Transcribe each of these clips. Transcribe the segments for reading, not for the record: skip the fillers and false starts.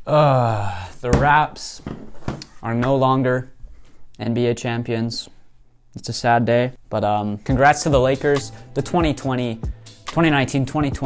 The Raps are no longer NBA champions. It's a sad day, but congrats to the Lakers. The 2019-2020.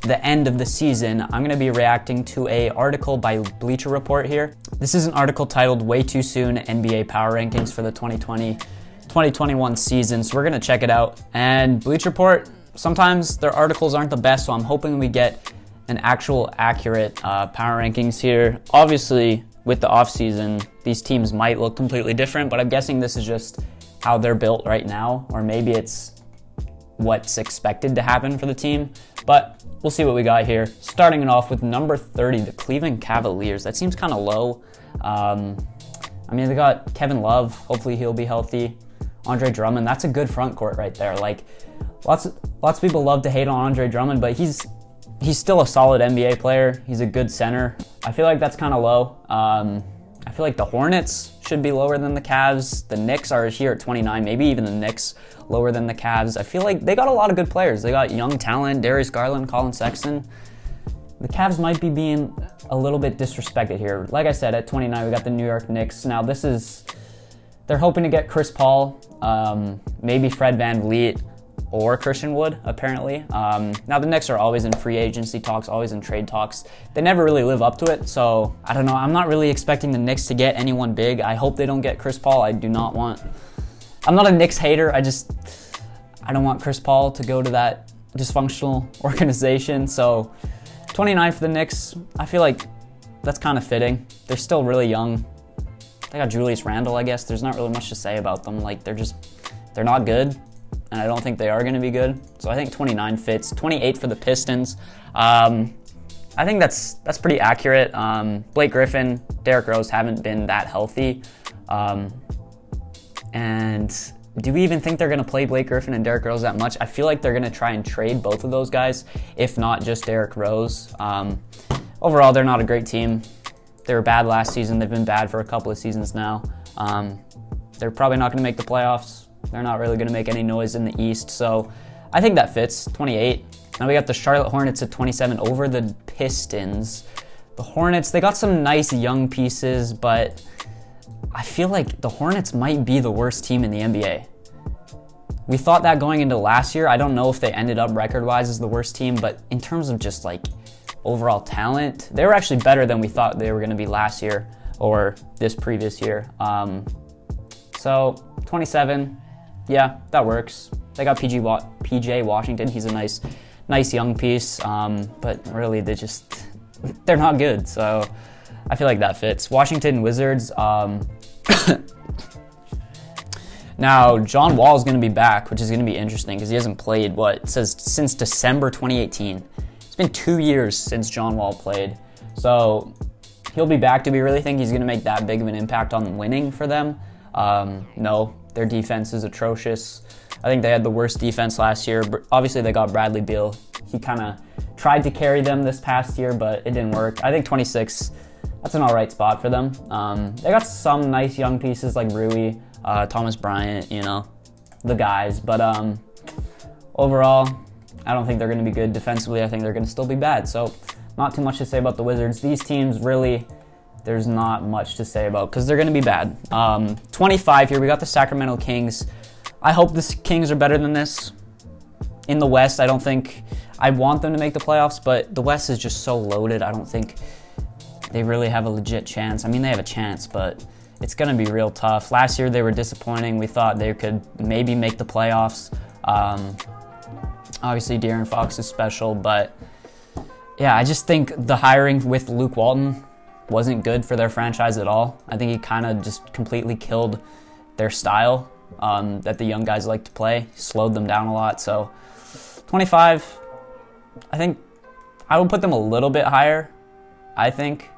The end of the season, I'm going to be reacting to an article by Bleacher Report here. This is an article titled Way Too Soon NBA Power Rankings for the 2020-2021 season, so we're going to check it out. And Bleacher Report, sometimes their articles aren't the best, so I'm hoping we get an actual accurate power rankings here. Obviously, with the offseason, these teams might look completely different, but I'm guessing this is just how they're built right now, or maybe it's what's expected to happen for the team, but we'll see what we got here. Starting it off with number 30, the Cleveland Cavaliers. That seems kind of low. I mean, they got Kevin Love. Hopefully he'll be healthy. Andre Drummond, that's a good front court right there. Like, lots of people love to hate on Andre Drummond, but he's still a solid NBA player. He's a good center. I feel like that's kind of low. I feel like the Hornets should be lower than the Cavs. The Knicks are here at 29, maybe even the Knicks lower than the Cavs. I feel like they got a lot of good players. They got young talent, Darius Garland, Colin Sexton. The Cavs might be being a little bit disrespected here. Like I said, at 29, we got the New York Knicks. Now they're hoping to get Chris Paul, maybe Fred VanVleet, or Christian Wood, apparently. Now, the Knicks are always in free agency talks, always in trade talks. They never really live up to it, so I don't know. I'm not really expecting the Knicks to get anyone big. I hope they don't get Chris Paul. I'm not a Knicks hater. I don't want Chris Paul to go to that dysfunctional organization. So 29 for the Knicks, I feel like that's kind of fitting. They're still really young. They got Julius Randle, I guess. There's not really much to say about them. Like, they're not good. And I don't think they are going to be good. So I think 29 fits. 28 for the Pistons. I think that's pretty accurate. Blake Griffin, Derrick Rose haven't been that healthy. And do we even think they're going to play Blake Griffin and Derrick Rose that much? I feel like they're going to try and trade both of those guys, if not just Derrick Rose. Overall, they're not a great team. They were bad last season. They've been bad for a couple of seasons now. They're probably not going to make the playoffs. They're not really going to make any noise in the East, so I think that fits, 28. Now we got the Charlotte Hornets at 27 over the Pistons. The Hornets, they got some nice young pieces, but I feel like the Hornets might be the worst team in the NBA. We thought that going into last year. I don't know if they ended up record-wise as the worst team, but in terms of just like overall talent, they were actually better than we thought they were going to be last year or this previous year. So 27. Yeah, that works. They got PJ Washington. He's a nice young piece, but really they're not good. So I feel like that fits. Washington Wizards. Now John Wall is going to be back, which is going to be interesting because he hasn't played it says since December 2018. It's been 2 years since John Wall played, so he'll be back. Do we really think he's going to make that big of an impact on winning for them? No. Their defense is atrocious. I think they had the worst defense last year. Obviously, they got Bradley Beal. He kind of tried to carry them this past year, but it didn't work. I think 26, that's an all right spot for them. They got some nice young pieces like Rui, Thomas Bryant, the guys. But overall, I don't think they're going to be good defensively. I think they're going to still be bad. So not too much to say about the Wizards. These teams really, there's not much to say about because they're going to be bad. 25 here, we got the Sacramento Kings. I hope the Kings are better than this. In the West, I don't think I want them to make the playoffs, but the West is just so loaded. I don't think they really have a legit chance. I mean, they have a chance, but it's going to be real tough. Last year, they were disappointing. We thought they could maybe make the playoffs. Obviously, De'Aaron Fox is special, but yeah, I just think the hiring with Luke Walton wasn't good for their franchise at all. I think he kind of just completely killed their style that the young guys like to play, slowed them down a lot. So 25, I think I would put them a little bit higher, I think.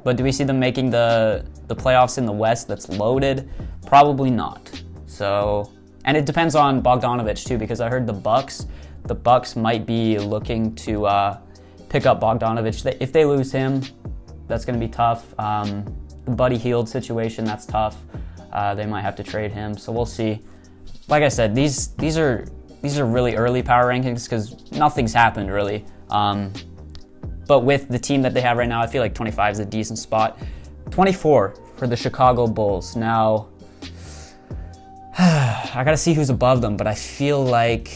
But do we see them making the playoffs in the West that's loaded? Probably not. So, and it depends on Bogdanovich too, because I heard the Bucks might be looking to pick up Bogdanovich. If they lose him, that's going to be tough. The Buddy Hield situation, that's tough. They might have to trade him, so we'll see. Like I said, these are really early power rankings because nothing's happened really. But with the team that they have right now, I feel like 25 is a decent spot. 24 for the Chicago Bulls. Now, I gotta see who's above them, but I feel like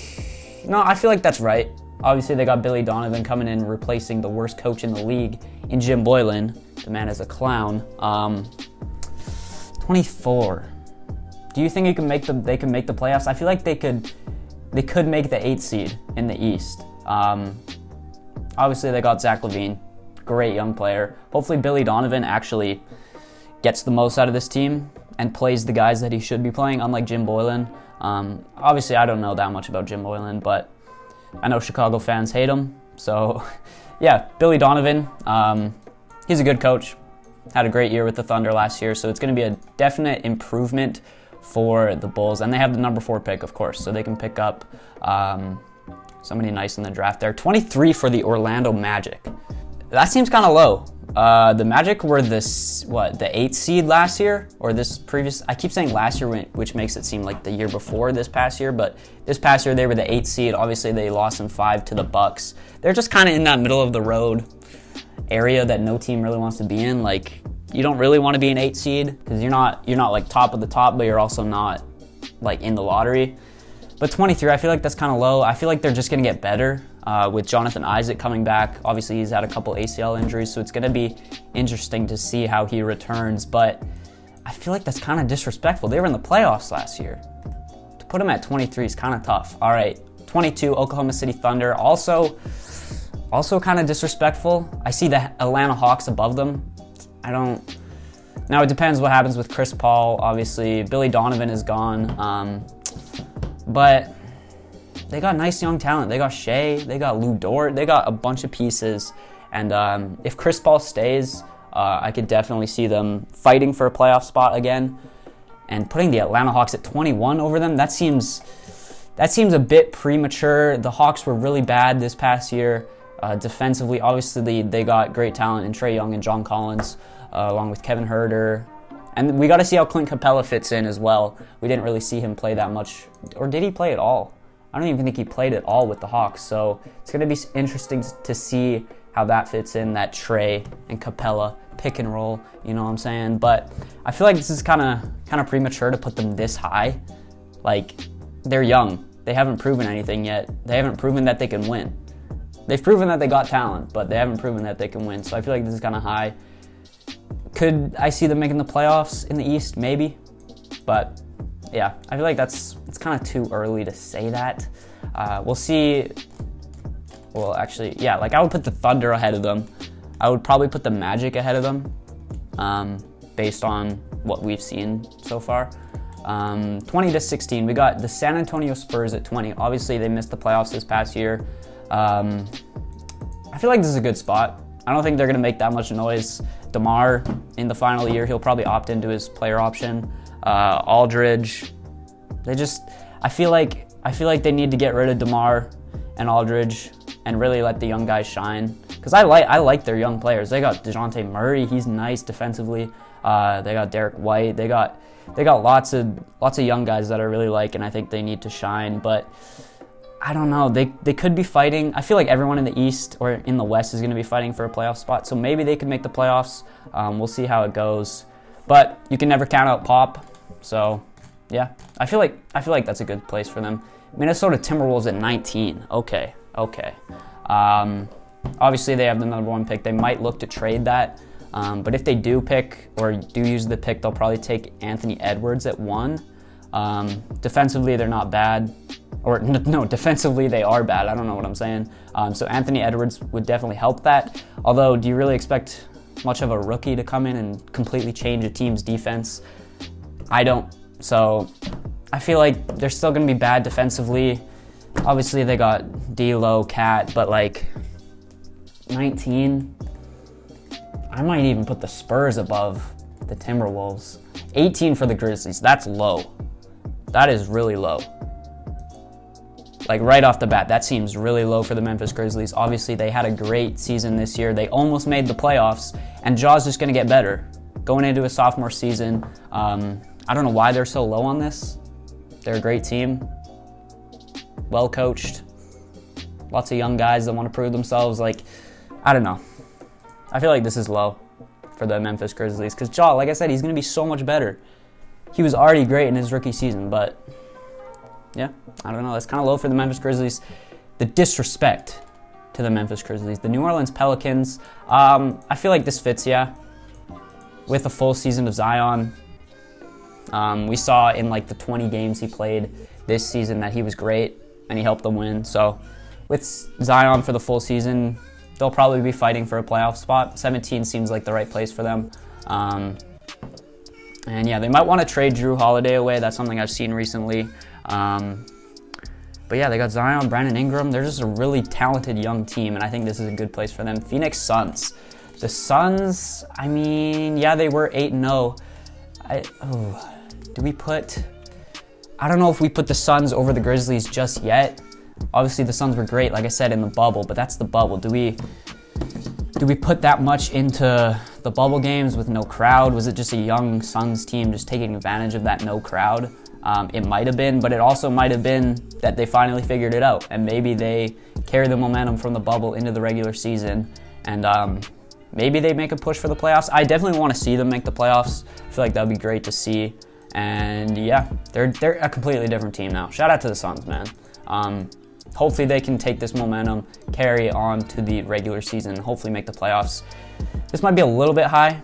that's right. Obviously, they got Billy Donovan coming in, replacing the worst coach in the league in Jim Boylan. The man is a clown. 24. Do you think they can make the playoffs? I feel like they could make the 8th seed in the East. Obviously, they got Zach LaVine, great young player. Hopefully, Billy Donovan actually gets the most out of this team and plays the guys that he should be playing, unlike Jim Boylan. Obviously, I don't know that much about Jim Boylan, but I know Chicago fans hate him. So, yeah, Billy Donovan, he's a good coach. Had a great year with the Thunder last year, so it's going to be a definite improvement for the Bulls. And they have the number 4 pick, of course, so they can pick up somebody nice in the draft there. 23 for the Orlando Magic. That seems kind of low. The Magic were the 8th seed last year, or this previous, I keep saying last year, which makes it seem like the year before this past year, but this past year they were the 8th seed. Obviously they lost in 5 to the Bucks. They're just kind of in that middle of the road area that no team really wants to be in. Like, you don't really want to be an 8th seed because you're not like top of the top, but you're also not like in the lottery. But 23, I feel like that's kind of low. I feel like they're just going to get better with Jonathan Isaac coming back. Obviously, he's had a couple ACL injuries, so it's going to be interesting to see how he returns. But I feel like that's kind of disrespectful. They were in the playoffs last year. To put him at 23 is kind of tough. All right, 22, Oklahoma City Thunder. Also kind of disrespectful. I see the Atlanta Hawks above them. Now it depends what happens with Chris Paul. Obviously, Billy Donovan is gone. But they got nice young talent. They got Shea, they got Lou Dort, they got a bunch of pieces. And if Chris Paul stays, I could definitely see them fighting for a playoff spot again. And putting the Atlanta Hawks at 21 over them, that seems a bit premature. The Hawks were really bad this past year. Defensively, obviously, they got great talent in Trae Young and John Collins, along with Kevin Huerter. And we got to see how Clint Capella fits in as well. We didn't really see him play that much. Or did he play at all? I don't even think he played at all with the Hawks. So it's going to be interesting to see how that fits in, that Trae and Capella pick and roll. You know what I'm saying? But I feel like this is kind of premature to put them this high. Like, they're young. They haven't proven anything yet. They haven't proven that they can win. They've proven that they got talent, but they haven't proven that they can win. So I feel like this is kind of high. Could I see them making the playoffs in the East? Maybe. But yeah, I feel like it's kind of too early to say that. We'll see. Well, actually, yeah, like I would put the Thunder ahead of them. I would probably put the Magic ahead of them, based on what we've seen so far. 20 to 16, we got the San Antonio Spurs at 20. Obviously, they missed the playoffs this past year. I feel like this is a good spot. I don't think they're going to make that much noise. DeMar, in the final year, he'll probably opt into his player option. Aldridge, I feel like they need to get rid of DeMar and Aldridge and really let the young guys shine. Because I like their young players. They got DeJounte Murray, he's nice defensively. They got Derek White. They got lots of young guys that I really like, and I think they need to shine. But I don't know. They could be fighting. I feel like everyone in the East or in the West is going to be fighting for a playoff spot. So maybe they could make the playoffs. We'll see how it goes. But you can never count out Pop. So yeah, I feel like that's a good place for them. Minnesota Timberwolves at 19. Okay. Obviously they have the number 1 pick. They might look to trade that. But if they do pick or do use the pick, they'll probably take Anthony Edwards at 1. Defensively, they're not bad. Or no, defensively they are bad. I don't know what I'm saying. So Anthony Edwards would definitely help that. Although, do you really expect much of a rookie to come in and completely change a team's defense? I don't. So I feel like they're still going to be bad defensively. Obviously, they got D'Lo, Cat, but like 19. I might even put the Spurs above the Timberwolves. 18 for the Grizzlies. That's low. That is really low. Like right off the bat, that seems really low for the Memphis Grizzlies. Obviously, they had a great season this year. They almost made the playoffs, and Jaw's just going to get better. Going into his sophomore season, I don't know why they're so low on this. They're a great team, well coached, lots of young guys that want to prove themselves. Like, I don't know. I feel like this is low for the Memphis Grizzlies because Ja, like I said, he's going to be so much better. He was already great in his rookie season, but yeah, I don't know. That's kind of low for the Memphis Grizzlies. The disrespect to the Memphis Grizzlies. The New Orleans Pelicans, I feel like this fits, yeah. With a full season of Zion. We saw in like the 20 games he played this season that he was great and he helped them win. So with Zion for the full season, they'll probably be fighting for a playoff spot. 17 seems like the right place for them. And yeah, they might want to trade Drew Holiday away. That's something I've seen recently. But yeah, they got Zion, Brandon Ingram. They're just a really talented young team, and I think this is a good place for them. Phoenix Suns. The Suns, I mean, yeah, they were 8-0. I don't know if we put the Suns over the Grizzlies just yet. Obviously, the Suns were great, like I said, in the bubble, but that's the bubble. Do we put that much into the bubble games with no crowd? Was it just a young Suns team just taking advantage of that no crowd? It might have been, but it also might have been that they finally figured it out, and maybe they carry the momentum from the bubble into the regular season, and maybe they make a push for the playoffs. I definitely want to see them make the playoffs. I feel like that would be great to see, and yeah, they're a completely different team now. Shout out to the Suns, man. Hopefully they can take this momentum, carry on to the regular season, and hopefully make the playoffs. This might be a little bit high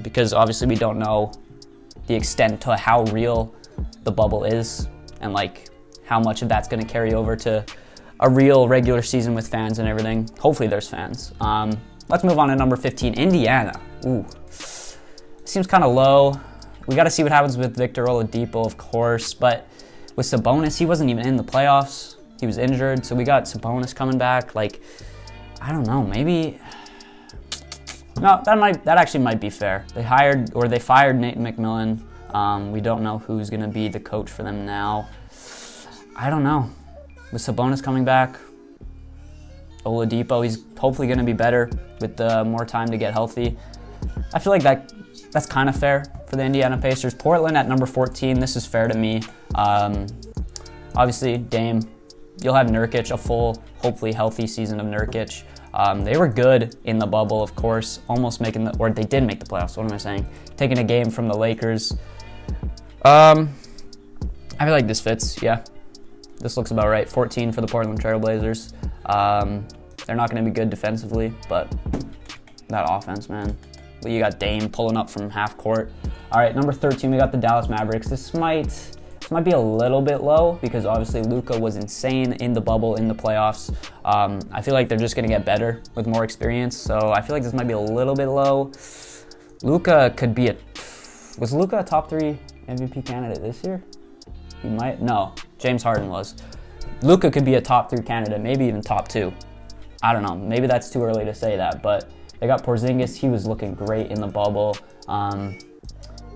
because obviously we don't know the extent to how real the bubble is and like how much of that's going to carry over to a real regular season with fans and everything. Hopefully there's fans. Let's move on to number 15, Indiana. Ooh, seems kind of low. We got to see what happens with Victor Oladipo, of course, but with Sabonis, he wasn't even in the playoffs. He was injured, so we got Sabonis coming back. Like, I don't know, maybe. No, that actually might be fair. They fired Nate McMillan. We don't know who's going to be the coach for them now. I don't know. With Sabonis coming back, Oladipo, he's hopefully going to be better with more time to get healthy. I feel like that's kind of fair for the Indiana Pacers. Portland at number 14, this is fair to me. Obviously, Dame. You'll have Nurkic, a full, hopefully healthy season of Nurkic. They were good in the bubble, of course, almost making they did make the playoffs, what am I saying? Taking a game from the Lakers. I feel like this fits, yeah. This looks about right. 14 for the Portland Trail Blazers. They're not going to be good defensively, but that offense, man. Well, you got Dame pulling up from half court. All right, number 13, we got the Dallas Mavericks. This might be a little bit low because obviously Luka was insane in the bubble, in the playoffs. I feel like they're just going to get better with more experience, so I feel like this might be a little bit low. Luka could be was Luka a top 3 MVP candidate this year? He might, no, James Harden was. Luka could be a top 3 candidate, maybe even top 2. I don't know, maybe that's too early to say that, but they got Porzingis, he was looking great in the bubble.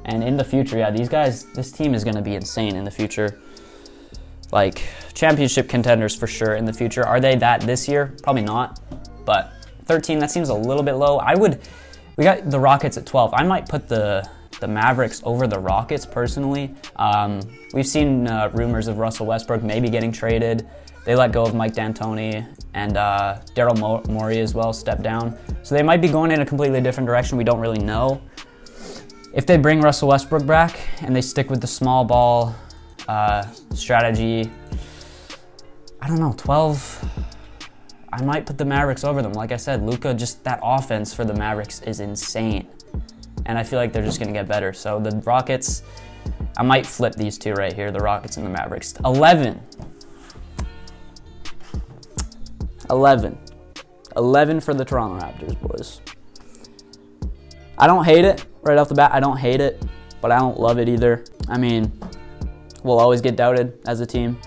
And in the future, yeah, this team is going to be insane in the future. Like, championship contenders for sure in the future. Are they that this year? Probably not. But 13, that seems a little bit low. We got the Rockets at 12. I might put the Mavericks over the Rockets personally. We've seen rumors of Russell Westbrook maybe getting traded. They let go of Mike D'Antoni and Daryl Morey as well, stepped down. So they might be going in a completely different direction. We don't really know. If they bring Russell Westbrook back and they stick with the small ball strategy, I don't know, 12, I might put the Mavericks over them. Like I said, Luka, just that offense for the Mavericks is insane. And I feel like they're just going to get better. So the Rockets, I might flip these two right here, the Rockets and the Mavericks. 11 for the Toronto Raptors, boys. I don't hate it. Right off the bat, I don't hate it, but I don't love it either. I mean, we'll always get doubted as a team.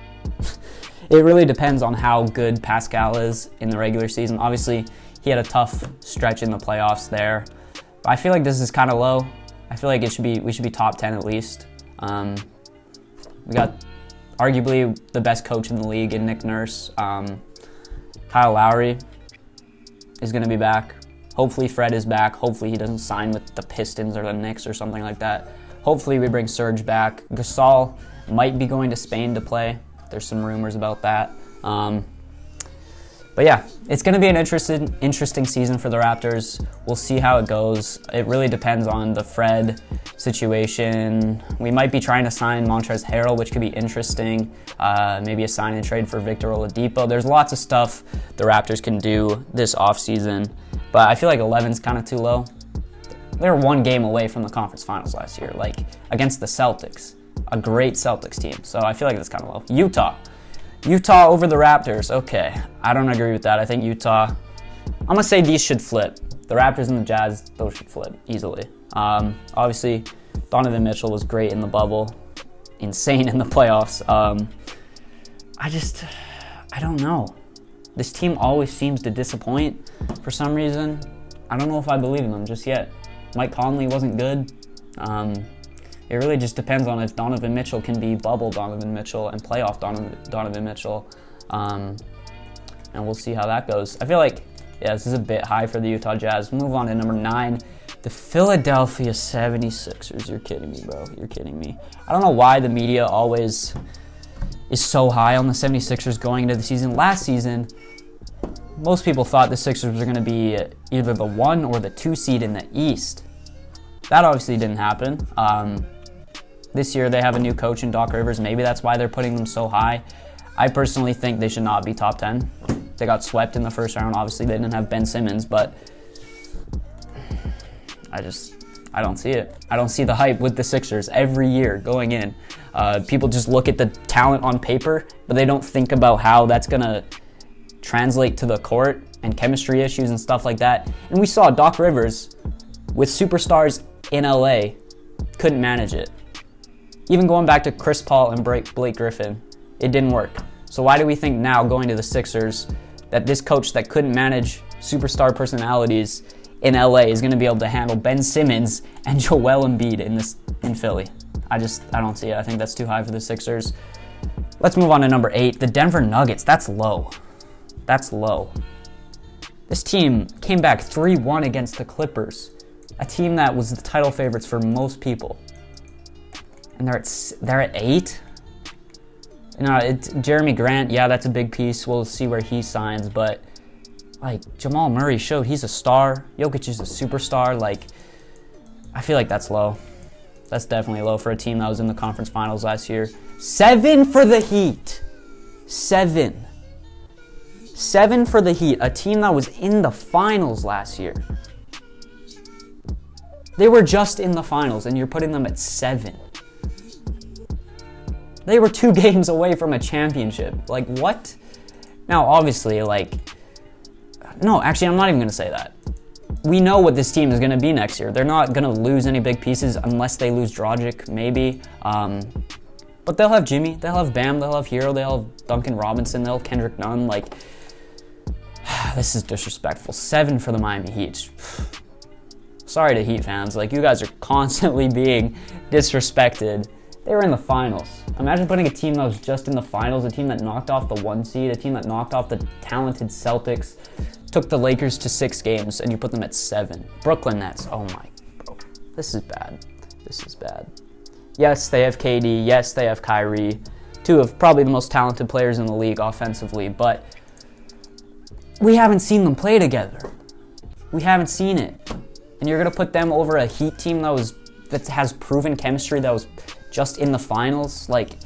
It really depends on how good Pascal is in the regular season. Obviously, he had a tough stretch in the playoffs there. But I feel like this is kind of low. I feel like we should be top 10 at least. We got arguably the best coach in the league in Nick Nurse. Kyle Lowry is going to be back. Hopefully Fred is back. Hopefully he doesn't sign with the Pistons or the Knicks or something like that. Hopefully we bring Serge back. Gasol might be going to Spain to play. There's some rumors about that. But yeah, it's going to be an interesting season for the Raptors. We'll see how it goes. It really depends on the Fred situation. We might be trying to sign Montrezl Harrell, which could be interesting. Maybe a sign and trade for Victor Oladipo. There's lots of stuff the Raptors can do this offseason, but I feel like 11's kind of too low. They were one game away from the conference finals last year, like against the Celtics, a great Celtics team. So I feel like that's kind of low. Utah over the Raptors. Okay, I don't agree with that. I think Utah, I'm going to say these should flip. The Raptors and the Jazz, those should flip easily. Obviously, Donovan Mitchell was great in the bubble, insane in the playoffs. I don't know. This team always seems to disappoint for some reason. I don't know if I believe in them just yet. Mike Conley wasn't good. It really just depends on if Donovan Mitchell can be bubble Donovan Mitchell and playoff Donovan Mitchell. And we'll see how that goes. I feel like, yeah, this is a bit high for the Utah Jazz. Move on to number 9, the Philadelphia 76ers. You're kidding me, bro. You're kidding me. I don't know why the media always is so high on the 76ers going into the season. Last season, most people thought the Sixers were going to be either the 1 or the 2 seed in the East. That obviously didn't happen. This year they have a new coach in Doc Rivers. Maybe that's why they're putting them so high. I personally think they should not be top 10. They got swept in the first round. Obviously, they didn't have Ben Simmons, but I don't see it. I don't see the hype with the Sixers every year going in. People just look at the talent on paper, but they don't think about how that's going to translate to the court and chemistry issues and stuff like that. And we saw Doc Rivers with superstars in LA couldn't manage it. Even going back to Chris Paul and Blake Griffin, it didn't work. So why do we think now, going to the Sixers, that this coach that couldn't manage superstar personalities in LA is going to be able to handle Ben Simmons and Joel Embiid in Philly? I don't see it. I think that's too high for the Sixers. Let's move on to number 8, the Denver Nuggets. That's low. That's low. This team came back 3-1 against the Clippers, a team that was the title favorites for most people. And they're at 8? Jeremy Grant, yeah, that's a big piece. We'll see where he signs, but like Jamal Murray showed he's a star. Jokic is a superstar. Like, I feel like that's low. That's definitely low for a team that was in the conference finals last year. 7 for the Heat. 7 for the Heat, a team that was in the finals last year. They were just in the finals, and you're putting them at 7. They were 2 games away from a championship. Like, what? Now, obviously, no, actually, I'm not even going to say that. We know what this team is going to be next year. They're not going to lose any big pieces unless they lose Dragic, maybe. But they'll have Jimmy, they'll have Bam, they'll have Hero, they'll have Duncan Robinson, they'll have Kendrick Nunn. Like, this is disrespectful. 7 for the Miami Heat. Sorry to Heat fans. Like, you guys are constantly being disrespected. They were in the finals. Imagine putting a team that was just in the finals, a team that knocked off the 1 seed, a team that knocked off the talented Celtics, took the Lakers to 6 games, and you put them at 7. Brooklyn Nets. Oh my, bro. This is bad. This is bad. Yes, they have KD. Yes, they have Kyrie. 2 of probably the most talented players in the league offensively, but we haven't seen them play together. We haven't seen it. And you're going to put them over a Heat team that has proven chemistry, that was just in the finals? Like,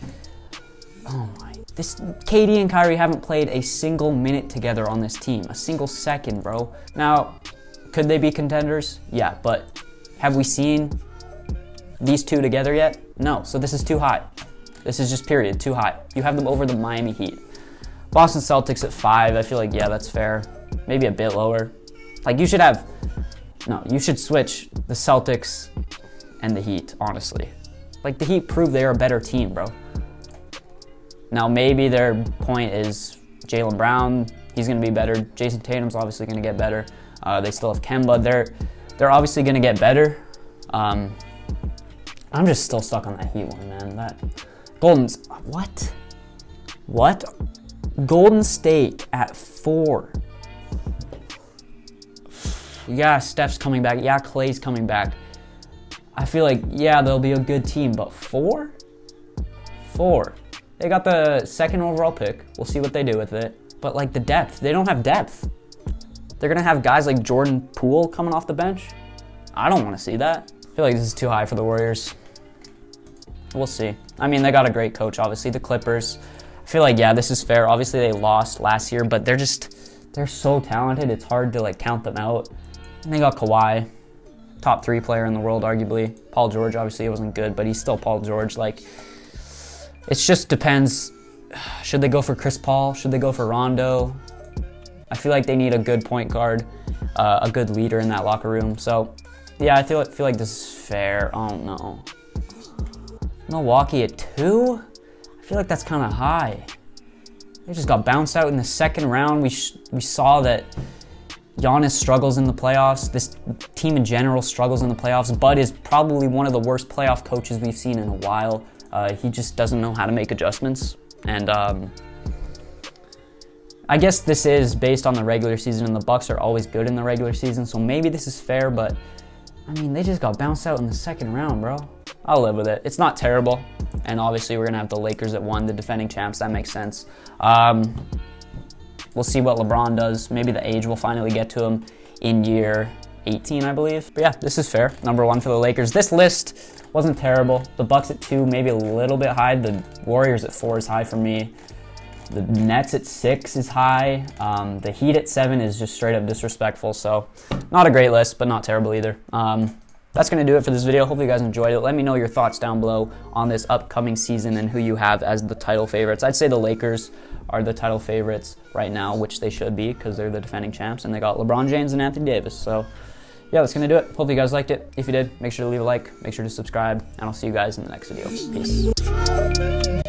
oh my. KD and Kyrie haven't played a single minute together on this team. A single second, bro. Now, could they be contenders? Yeah, but have we seen these 2 together yet? No, so this is too high. This is just period, too high. You have them over the Miami Heat. Boston Celtics at 5. I feel like, yeah, that's fair. Maybe a bit lower. Like, you should switch the Celtics and the Heat, honestly. Like, the Heat proved they're a better team, bro. Now, maybe their point is Jaylen Brown. He's going to be better. Jason Tatum's obviously going to get better. They still have Kemba. They're obviously going to get better. I'm just still stuck on that Heat one, man. What? Golden State at 4. Yeah, Steph's coming back. Yeah, Klay's coming back. I feel like, yeah, they'll be a good team, but 4? 4. They got the 2nd overall pick. We'll see what they do with it. But like the depth, they don't have depth. They're gonna have guys like Jordan Poole coming off the bench. I don't want to see that. I feel like this is too high for the Warriors. We'll see. I mean, they got a great coach, obviously. The Clippers. I feel like, yeah, this is fair. Obviously, they lost last year, but they're so talented. It's hard to like count them out. And they got Kawhi, top 3 player in the world, arguably. Paul George, obviously, it wasn't good, but he's still Paul George. Like, it just depends. Should they go for Chris Paul? Should they go for Rondo? I feel like they need a good point guard, a good leader in that locker room. So, yeah, I feel like this is fair. Oh, no. Milwaukee at 2? I feel like that's kind of high. They just got bounced out in the second round. We saw that Giannis struggles in the playoffs. This team in general struggles in the playoffs. Bud is probably one of the worst playoff coaches we've seen in a while. He just doesn't know how to make adjustments. And I guess this is based on the regular season, and the Bucks are always good in the regular season, so maybe this is fair, but I mean, they just got bounced out in the second round, bro. I'll live with it. It's not terrible. And obviously, we're going to have the Lakers at 1, the defending champs. That makes sense. We'll see what LeBron does. Maybe the age will finally get to him in year 18, I believe. But yeah, this is fair. Number 1 for the Lakers. This list wasn't terrible. The Bucks at 2, maybe a little bit high. The Warriors at 4 is high for me. The Nets at 6 is high. The Heat at 7 is just straight up disrespectful. So not a great list, but not terrible either. That's going to do it for this video. Hopefully you guys enjoyed it. Let me know your thoughts down below on this upcoming season and who you have as the title favorites. I'd say the Lakers are the title favorites right now, which they should be because they're the defending champs, and they got LeBron James and Anthony Davis. So yeah, that's going to do it. Hopefully you guys liked it. If you did, make sure to leave a like, make sure to subscribe, and I'll see you guys in the next video. Peace.